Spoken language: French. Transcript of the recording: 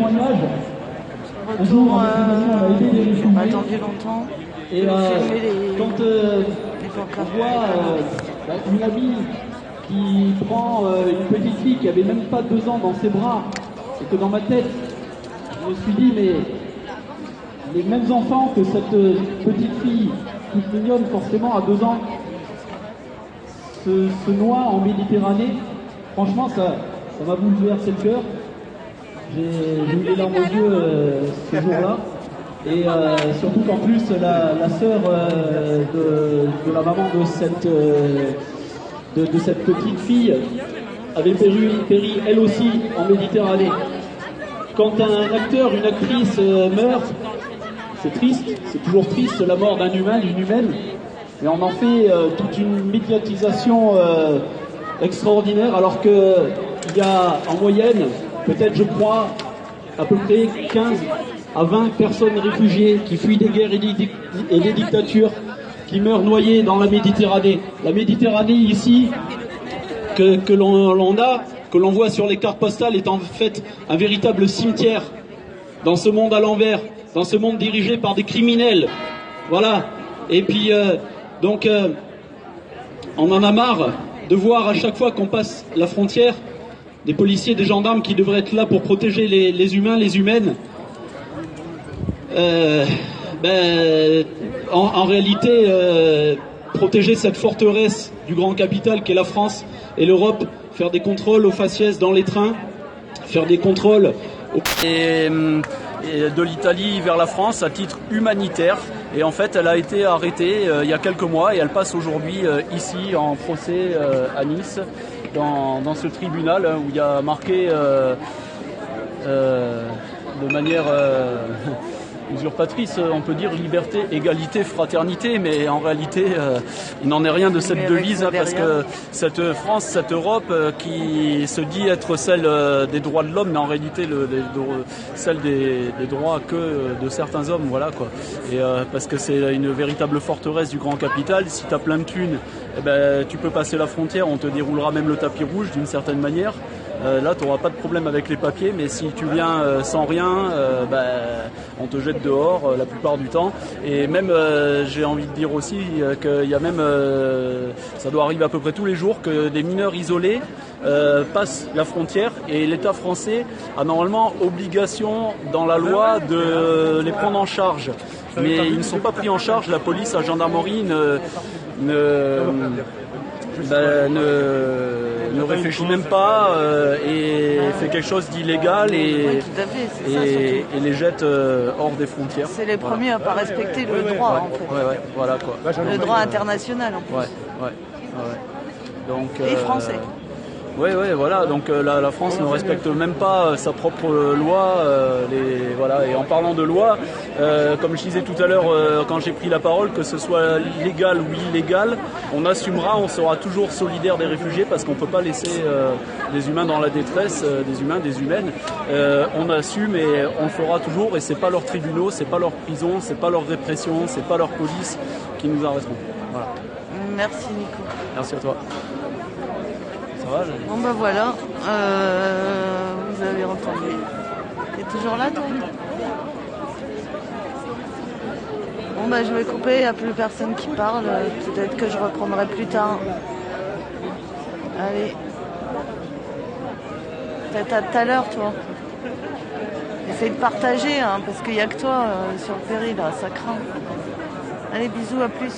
témoignage. Retour, on a attendu longtemps. Et quand on voit une amie qui prend une petite fille qui avait même pas 2 ans dans ses bras, et que dans ma tête, je me suis dit, mais les mêmes enfants que cette petite fille, toute mignonne forcément à 2 ans, se noie en Méditerranée, franchement ça m'a bouleversé le cœur. J'ai eu les larmes aux yeux ce jour-là. Et surtout qu'en plus la sœur de la maman de cette petite fille avait péri elle aussi en Méditerranée. Quand un acteur, une actrice meurt, c'est triste, c'est toujours triste la mort d'un humain, d'une humaine, mais on en fait toute une médiatisation extraordinaire, alors qu'il y a en moyenne, peut-être je crois, à peu près 15 à 20 personnes réfugiées qui fuient des guerres et des dictatures, qui meurent noyées dans la Méditerranée. La Méditerranée ici, que l'on voit sur les cartes postales, est en fait un véritable cimetière dans ce monde à l'envers, dans ce monde dirigé par des criminels. Voilà. Et puis, on en a marre de voir à chaque fois qu'on passe la frontière des policiers, des gendarmes qui devraient être là pour protéger les humains, les humaines. En réalité, protéger cette forteresse du grand capital qu'est la France et l'Europe, faire des contrôles aux faciès dans les trains, faire des contrôles et de l'Italie vers la France à titre humanitaire. Et en fait, elle a été arrêtée il y a quelques mois et elle passe aujourd'hui ici en procès à Nice, dans ce tribunal où il y a marqué de manière usurpatrice, on peut dire liberté, égalité, fraternité, mais en réalité, il n'en est rien de cette devise, parce que cette France, cette Europe qui se dit être celle des droits de l'homme, mais en réalité celle des droits que de certains hommes, voilà quoi. Et parce que c'est une véritable forteresse du grand capital. Si tu as plein de thunes, eh ben, tu peux passer la frontière, on te déroulera même le tapis rouge d'une certaine manière. Là, tu n'auras pas de problème avec les papiers, mais si tu viens sans rien, on te jette dehors la plupart du temps. Et même, j'ai envie de dire aussi qu'il y a même, ça doit arriver à peu près tous les jours, que des mineurs isolés passent la frontière, et l'État français a normalement obligation dans la loi de les prendre en charge. Mais ils ne sont pas pris en charge. La police, la gendarmerie ne réfléchit même pas et fait quelque chose d'illégal et les jette hors des frontières. C'est les premiers à ne pas respecter le droit, en fait. Ouais, voilà quoi. Le droit international en plus. Ouais. Donc, et français. Oui, voilà. Donc la France ne respecte même pas sa propre loi. Voilà. Et en parlant de loi, comme je disais tout à l'heure quand j'ai pris la parole, que ce soit légal ou illégal, on assumera, on sera toujours solidaire des réfugiés, parce qu'on ne peut pas laisser des humains dans la détresse, des humains, des humaines. On assume et on le fera toujours. Et c'est pas leurs tribunaux, c'est pas leur prison, c'est pas leur répression, c'est pas leur police qui nous arrêteront. Voilà. Merci Nico. Merci à toi. Bon ben voilà, vous avez entendu. T'es toujours là toi? Bon ben je vais couper, il n'y a plus personne qui parle, peut-être que je reprendrai plus tard. Allez. Peut-être à tout à l'heure toi. Essaye de partager, hein, parce qu'il n'y a que toi sur le péri là, ça craint. Allez, bisous, à plus.